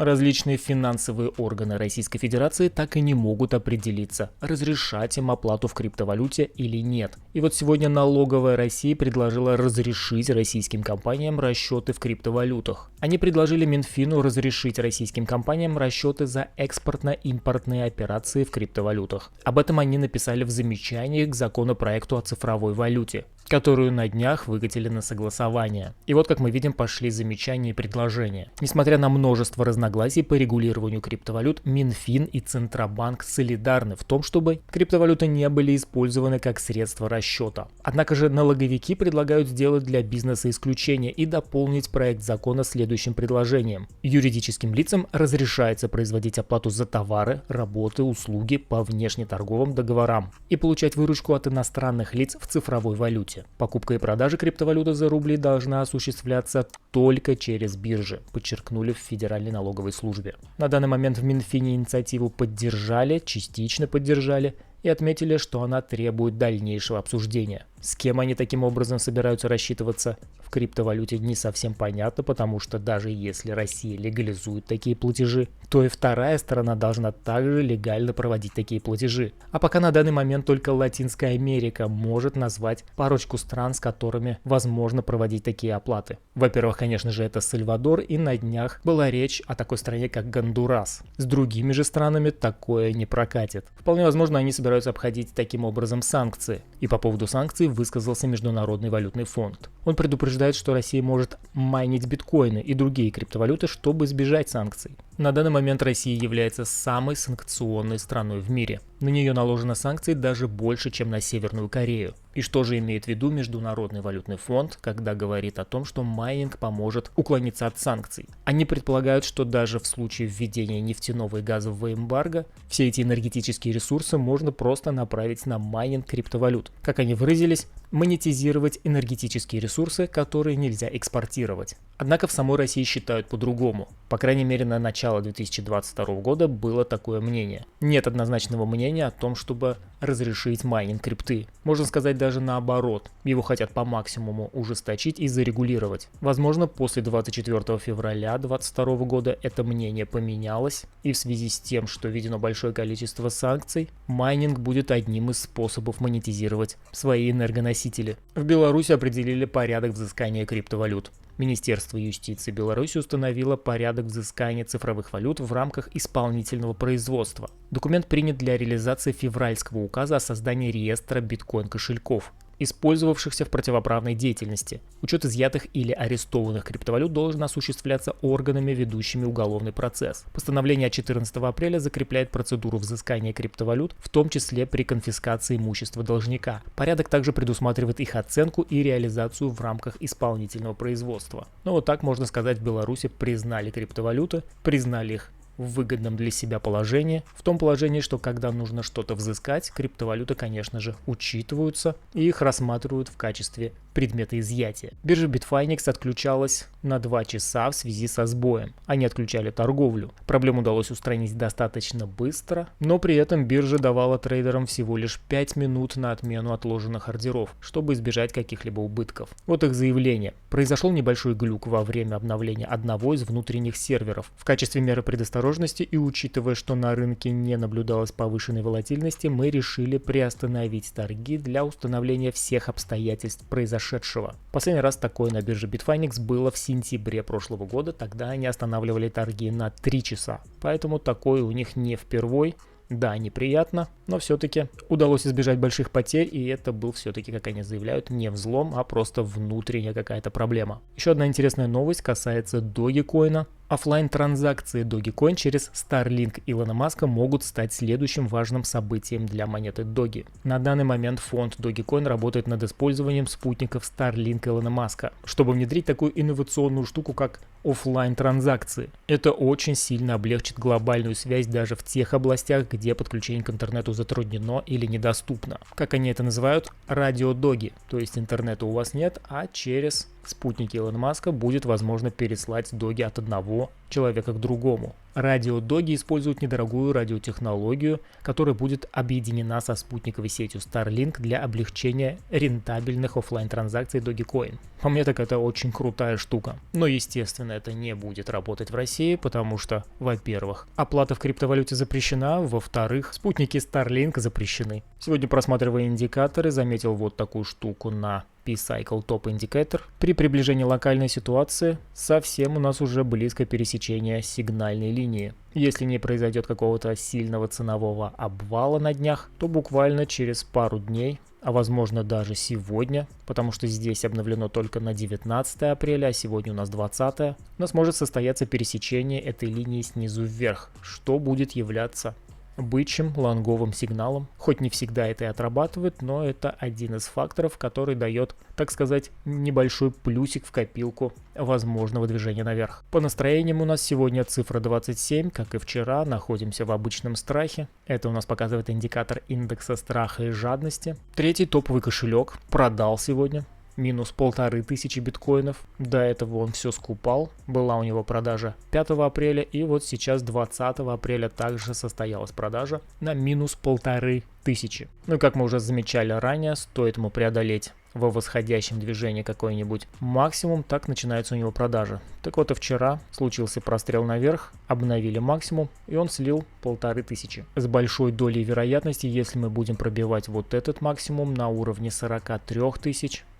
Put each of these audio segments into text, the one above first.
Различные финансовые органы Российской Федерации так и не могут определиться, разрешать им оплату в криптовалюте или нет. И вот сегодня налоговая России предложила разрешить российским компаниям расчеты в криптовалютах. Они предложили Минфину разрешить российским компаниям расчеты за экспортно-импортные операции в криптовалютах. Об этом они написали в замечании к законопроекту о цифровой валюте, которую на днях выкатили на согласование. И вот, как мы видим, пошли замечания и предложения. Несмотря на множество разногласий по регулированию криптовалют, Минфин и Центробанк солидарны в том, чтобы криптовалюты не были использованы как средство расчета. Однако же налоговики предлагают сделать для бизнеса исключение и дополнить проект закона следующим предложением. Юридическим лицам разрешается производить оплату за товары, работы, услуги по внешнеторговым договорам и получать выручку от иностранных лиц в цифровой валюте. Покупка и продажа криптовалюты за рубли должна осуществляться только через биржи, подчеркнули в Федеральной налоговой службе. На данный момент в Минфине инициативу поддержали, частично поддержали и отметили, что она требует дальнейшего обсуждения. С кем они таким образом собираются рассчитываться в криптовалюте, не совсем понятно, потому что даже если Россия легализует такие платежи, то и вторая сторона должна также легально проводить такие платежи. А пока на данный момент только Латинская Америка может назвать парочку стран, с которыми возможно проводить такие оплаты. Во-первых, конечно же, это Сальвадор, и на днях была речь о такой стране, как Гондурас. С другими же странами такое не прокатит. Вполне возможно, они собираются обходить таким образом санкции. И по поводу санкций высказался Международный валютный фонд. Он предупреждает, что Россия может майнить биткоины и другие криптовалюты, чтобы избежать санкций. На данный момент Россия является самой санкционной страной в мире. На нее наложено санкции даже больше, чем на Северную Корею. И что же имеет в виду Международный валютный фонд, когда говорит о том, что майнинг поможет уклониться от санкций? Они предполагают, что даже в случае введения нефтяного и газового эмбарго, все эти энергетические ресурсы можно просто направить на майнинг криптовалют. Как они выразились, монетизировать энергетические ресурсы, которые нельзя экспортировать. Однако в самой России считают по-другому. По крайней мере, на начало 2022 года было такое мнение. Нет однозначного мнения о том, чтобы разрешить майнинг крипты. Можно сказать даже наоборот. Его хотят по максимуму ужесточить и зарегулировать. Возможно, после 24 февраля 2022 года это мнение поменялось, и в связи с тем, что введено большое количество санкций, майнинг будет одним из способов монетизировать свои энергоносители. В Беларуси определили порядок взыскания криптовалют. Министерство юстиции Беларуси установило порядок взыскания цифровых валют в рамках исполнительного производства. Документ принят для реализации февральского указа о создании реестра биткоин-кошельков, использовавшихся в противоправной деятельности. Учет изъятых или арестованных криптовалют должен осуществляться органами, ведущими уголовный процесс. Постановление от 14 апреля закрепляет процедуру взыскания криптовалют, в том числе при конфискации имущества должника. Порядок также предусматривает их оценку и реализацию в рамках исполнительного производства. Но вот так можно сказать, в Беларуси признали криптовалюты, признали их в выгодном для себя положении, в том положении, что когда нужно что-то взыскать, криптовалюты, конечно же, учитываются и их рассматривают в качестве предмета изъятия. Биржа Bitfinex отключалась на 2 часа в связи со сбоем. Они отключали торговлю. Проблему удалось устранить достаточно быстро, но при этом биржа давала трейдерам всего лишь 5 минут на отмену отложенных ордеров, чтобы избежать каких-либо убытков. Вот их заявление. Произошел небольшой глюк во время обновления одного из внутренних серверов. В качестве меры предосторожности и учитывая, что на рынке не наблюдалось повышенной волатильности, мы решили приостановить торги для установления всех обстоятельств произошедшего. Последний раз такое на бирже Bitfinex было в сентябре прошлого года, тогда они останавливали торги на 3 часа. Поэтому такое у них не впервой. Да, неприятно, но все-таки удалось избежать больших потерь, и это был все-таки, как они заявляют, не взлом, а просто внутренняя какая-то проблема. Еще одна интересная новость касается Dogecoin. Оффлайн-транзакции Dogecoin через Starlink Илона Маска могут стать следующим важным событием для монеты Doge. На данный момент фонд Dogecoin работает над использованием спутников Starlink Илона Маска, чтобы внедрить такую инновационную штуку, как оффлайн-транзакции. Это очень сильно облегчит глобальную связь даже в тех областях, где подключение к интернету затруднено или недоступно. Как они это называют? Радио-доги. То есть интернета у вас нет, а через спутники Илона Маска будет возможно переслать доги от одного человека к другому. Радио Доги использует недорогую радиотехнологию, которая будет объединена со спутниковой сетью Starlink для облегчения рентабельных офлайн транзакций Dogecoin. По мне, так это очень крутая штука. Но, естественно, это не будет работать в России, потому что, во-первых, оплата в криптовалюте запрещена, во-вторых, спутники Starlink запрещены. Сегодня, просматривая индикаторы, заметил вот такую штуку на P-Cycle Top Indicator. При приближении локальной ситуации совсем у нас уже близко пересечение сигнальной линии. Если не произойдет какого-то сильного ценового обвала на днях, то буквально через пару дней, а возможно даже сегодня, потому что здесь обновлено только на 19 апреля, а сегодня у нас 20, у нас может состояться пересечение этой линии снизу вверх, что будет являться бычьим лонговым сигналом. Хоть не всегда это и отрабатывает, но это один из факторов, который дает, так сказать, небольшой плюсик в копилку возможного движения наверх. По настроениям у нас сегодня цифра 27, как и вчера, находимся в обычном страхе. Это у нас показывает индикатор индекса страха и жадности. Третий топовый кошелек продал сегодня. Минус 1500 биткоинов. До этого он все скупал. Была у него продажа 5 апреля. И вот сейчас 20 апреля также состоялась продажа на минус 1500. Ну и как мы уже замечали ранее, стоит ему преодолеть во восходящем движении какой-нибудь максимум, так начинается у него продажа. Так вот и вчера случился прострел наверх, обновили максимум, и он слил 1500. С большой долей вероятности, если мы будем пробивать вот этот максимум на уровне 43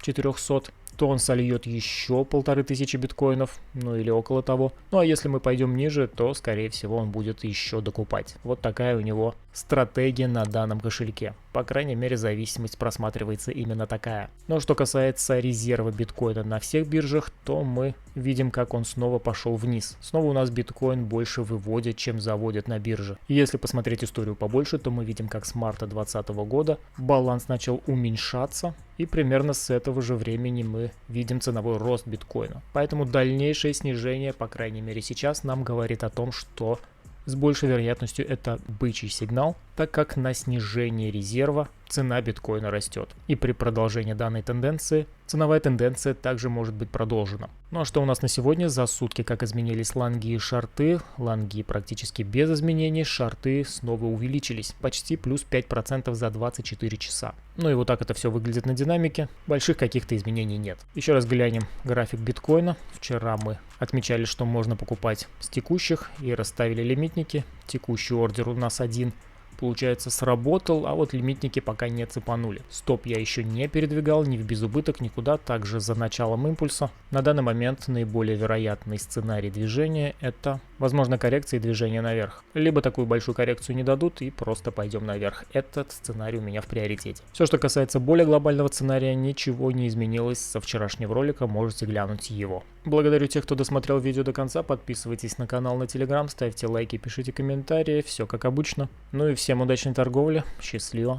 400, то он сольет еще 1500 биткоинов, ну или около того. Ну а если мы пойдем ниже, то скорее всего он будет еще докупать. Вот такая у него стратегия на данном кошельке. По крайней мере, зависимость просматривается именно такая. Но что касается резерва биткоина на всех биржах, то мы видим, как он снова пошел вниз. Снова у нас биткоин больше выводит, чем заводит на бирже. И если посмотреть историю побольше, то мы видим, как с марта 2020 года баланс начал уменьшаться, и примерно с этого же времени мы видим ценовой рост биткоина. Поэтому дальнейшее снижение, по крайней мере сейчас, нам говорит о том, что с большей вероятностью это бычий сигнал, так как на снижение резерва цена биткоина растет. И при продолжении данной тенденции, ценовая тенденция также может быть продолжена. Ну а что у нас на сегодня? За сутки как изменились лонги и шорты. Лонги практически без изменений, шорты снова увеличились. Почти плюс 5% за 24 часа. Ну и вот так это все выглядит на динамике. Больших каких-то изменений нет. Еще раз глянем график биткоина. Вчера мы отмечали, что можно покупать с текущих и расставили лимитники. Текущий ордер у нас один, получается, сработал, а вот лимитники пока не цепанули. Стоп я еще не передвигал ни в безубыток, никуда, также за началом импульса. На данный момент наиболее вероятный сценарий движения — это, возможно, коррекция и движение наверх. Либо такую большую коррекцию не дадут и просто пойдем наверх. Этот сценарий у меня в приоритете. Все, что касается более глобального сценария, ничего не изменилось со вчерашнего ролика, можете глянуть его. Благодарю тех, кто досмотрел видео до конца, подписывайтесь на канал, на Telegram, ставьте лайки, пишите комментарии, все как обычно. Ну и всем удачной торговли, счастливо.